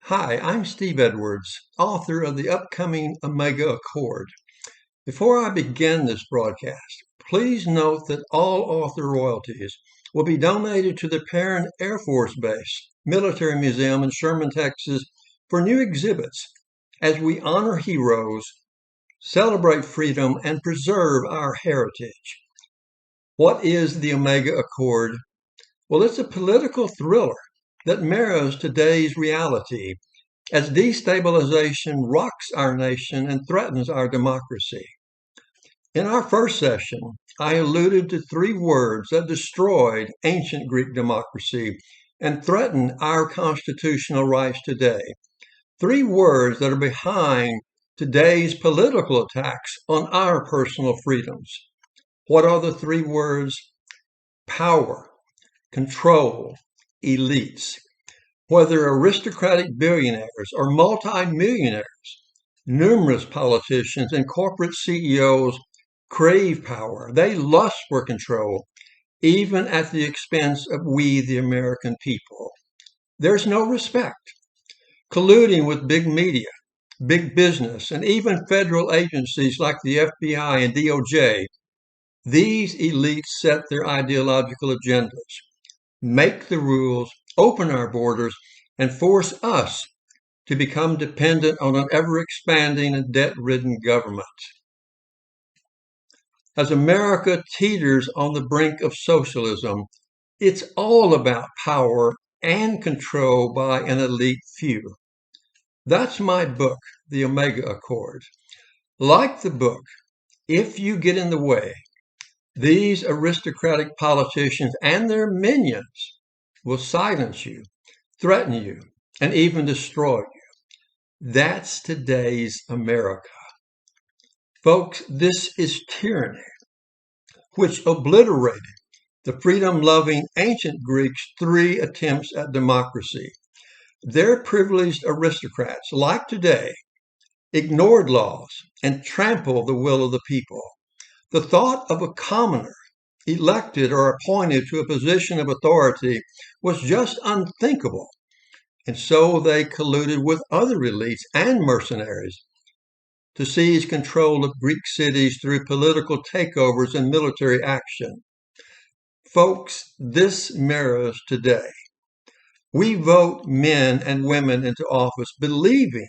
Hi, I'm Steve Edwards, author of the upcoming Omega Accord. Before I begin this broadcast, please note that all author royalties will be donated to the Perrin Air Force Base Military Museum in Sherman, Texas for new exhibits as we honor heroes, celebrate freedom, and preserve our heritage. What is the Omega Accord? Well, it's a political thriller that mirrors today's reality as destabilization rocks our nation and threatens our democracy. In our first session, I alluded to three words that destroyed ancient Greek democracy and threaten our constitutional rights today. Three words that are behind today's political attacks on our personal freedoms. What are the three words? Power, control, elites. Whether aristocratic billionaires or multimillionaires, numerous politicians and corporate CEOs crave power. They lust for control, even at the expense of we, the American people. There's no respect. Colluding with big media, big business, and even federal agencies like the FBI and DOJ, these elites set their ideological agendas, make the rules, open our borders, and force us to become dependent on an ever-expanding and debt-ridden government. As America teeters on the brink of socialism, it's all about power and control by an elite few. That's my book, The Omega Accord. Like the book, if you get in the way, these aristocratic politicians and their minions will silence you, threaten you, and even destroy you. That's today's America. Folks, this is tyranny, which obliterated the freedom-loving ancient Greeks' three attempts at democracy. Their privileged aristocrats, like today, ignored laws and trampled the will of the people. The thought of a commoner elected or appointed to a position of authority was just unthinkable. And so they colluded with other elites and mercenaries to seize control of Greek cities through political takeovers and military action. Folks, this mirrors today. We vote men and women into office believing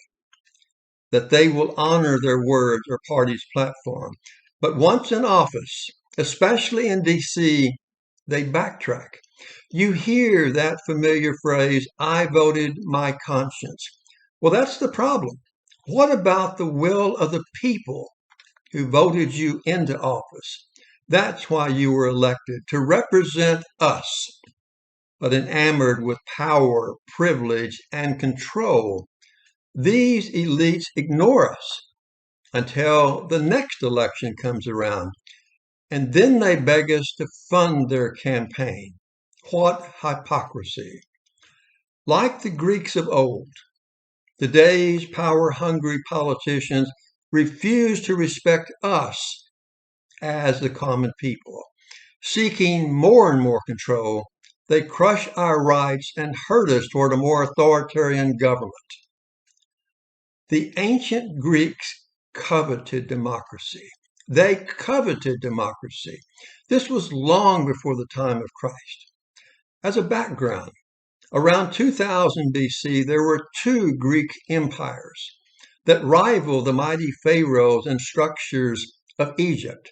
that they will honor their words or party's platform. But once in office, especially in DC, they backtrack. You hear that familiar phrase, I voted my conscience. Well, that's the problem. What about the will of the people who voted you into office? That's why you were elected, to represent us. But enamored with power, privilege, and control, these elites ignore us until the next election comes around. And then they beg us to fund their campaign. What hypocrisy. Like the Greeks of old, today's power-hungry politicians refuse to respect us as the common people. Seeking more and more control, they crush our rights and herd us toward a more authoritarian government. The ancient Greeks coveted democracy. They coveted democracy. This was long before the time of Christ. As a background, around 2000 BC, there were two Greek empires that rivaled the mighty pharaohs and structures of Egypt.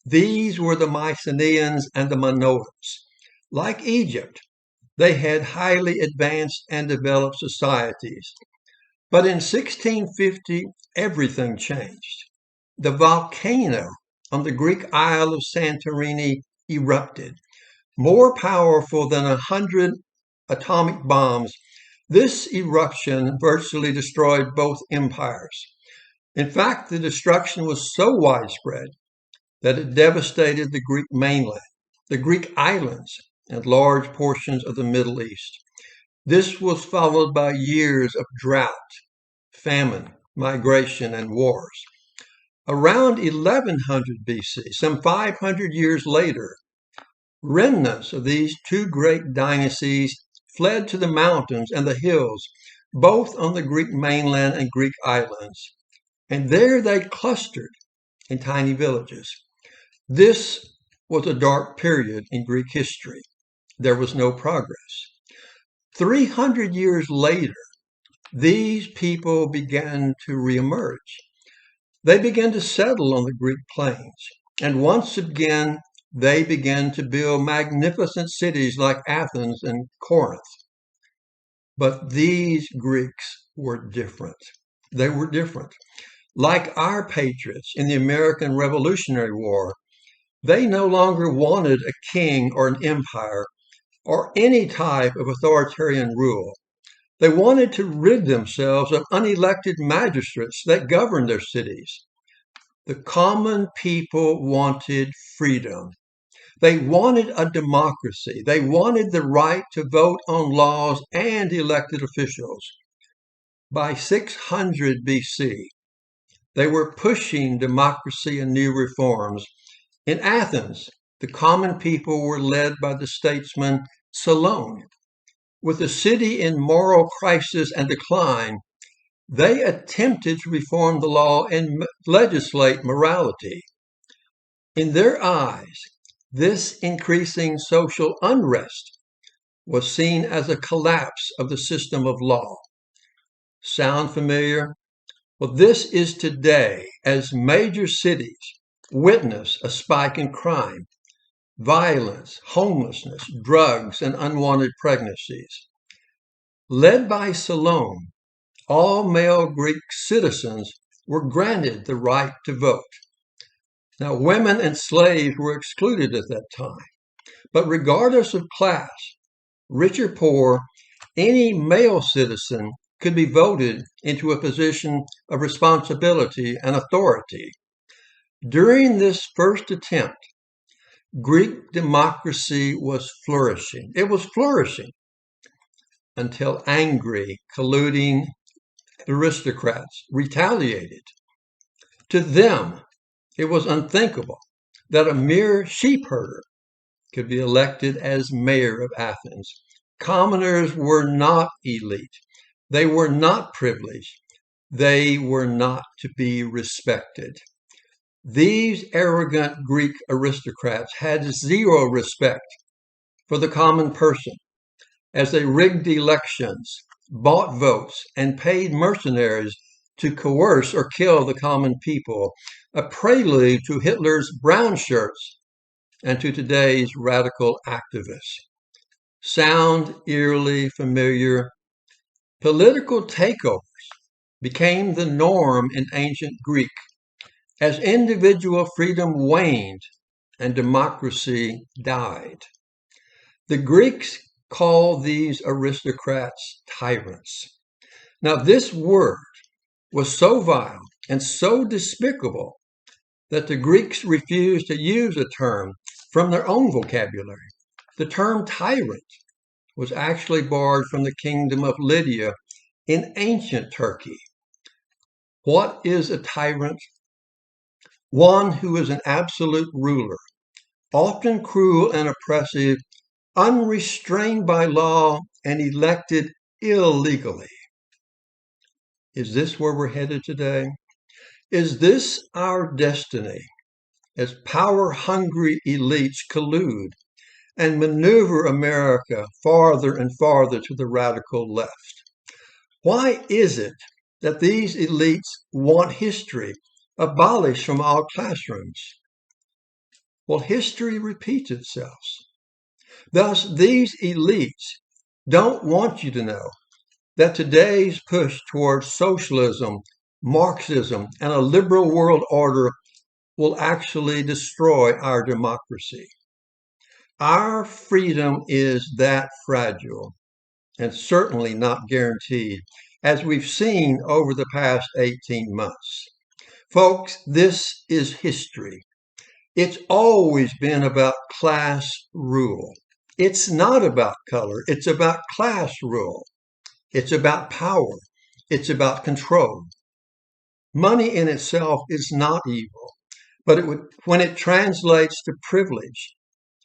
These were the Mycenaeans and the Minoans. Like Egypt, they had highly advanced and developed societies. But in 1650, everything changed. The volcano on the Greek isle of Santorini erupted. More powerful than 100 atomic bombs, this eruption virtually destroyed both empires. In fact, the destruction was so widespread that it devastated the Greek mainland, the Greek islands, and large portions of the Middle East. This was followed by years of drought, famine, migration, and wars. Around 1100 BC, some 500 years later, remnants of these two great dynasties fled to the mountains and the hills, both on the Greek mainland and Greek islands, and there they clustered in tiny villages. This was a dark period in Greek history. There was no progress. 300 years later, these people began to reemerge. They began to settle on the Greek plains, and once again, they began to build magnificent cities like Athens and Corinth. But these Greeks were different. They were different. Like our patriots in the American Revolutionary War, they no longer wanted a king or an empire or any type of authoritarian rule. They wanted to rid themselves of unelected magistrates that governed their cities. The common people wanted freedom. They wanted a democracy. They wanted the right to vote on laws and elected officials. By 600 BC, they were pushing democracy and new reforms. In Athens, the common people were led by the statesman Solon. With the city in moral crisis and decline, they attempted to reform the law and legislate morality. In their eyes, this increasing social unrest was seen as a collapse of the system of law. Sound familiar? Well, this is today as major cities witness a spike in crime, violence, homelessness, drugs, and unwanted pregnancies. Led by Solon, all male Greek citizens were granted the right to vote. Now, women and slaves were excluded at that time. But regardless of class, rich or poor, any male citizen could be voted into a position of responsibility and authority. During this first attempt, Greek democracy was flourishing. It was flourishing until angry, colluding aristocrats retaliated. To them, it was unthinkable that a mere sheep herder could be elected as mayor of Athens. Commoners were not elite. They were not privileged. They were not to be respected. These arrogant Greek aristocrats had zero respect for the common person as they rigged elections, bought votes, and paid mercenaries to coerce or kill the common people, a prelude to Hitler's brown shirts and to today's radical activists. Sound eerily familiar? Political takeovers became the norm in ancient Greek as individual freedom waned and democracy died. The Greeks called these aristocrats tyrants. Now, this word was so vile and so despicable that the Greeks refused to use a term from their own vocabulary. The term tyrant was actually borrowed from the kingdom of Lydia in ancient Turkey. What is a tyrant? One who is an absolute ruler, often cruel and oppressive, unrestrained by law, and elected illegally. Is this where we're headed today? Is this our destiny as power-hungry elites collude and maneuver America farther and farther to the radical left? Why is it that these elites want history abolished from all classrooms? Well, history repeats itself. Thus, these elites don't want you to know that today's push towards socialism, Marxism, and a liberal world order will actually destroy our democracy. Our freedom is that fragile and certainly not guaranteed, as we've seen over the past 18 months. Folks, this is history. It's always been about class rule. It's not about color. It's about class rule. It's about power. It's about control. Money in itself is not evil, but when it translates to privilege,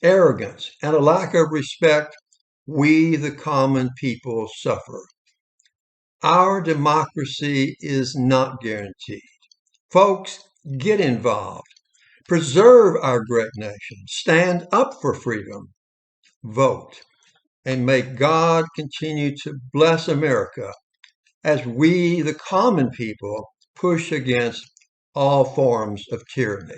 arrogance, and a lack of respect, we, the common people, suffer. Our democracy is not guaranteed. Folks, get involved. Preserve our great nation. Stand up for freedom. Vote. And may God continue to bless America as we, the common people, push against all forms of tyranny.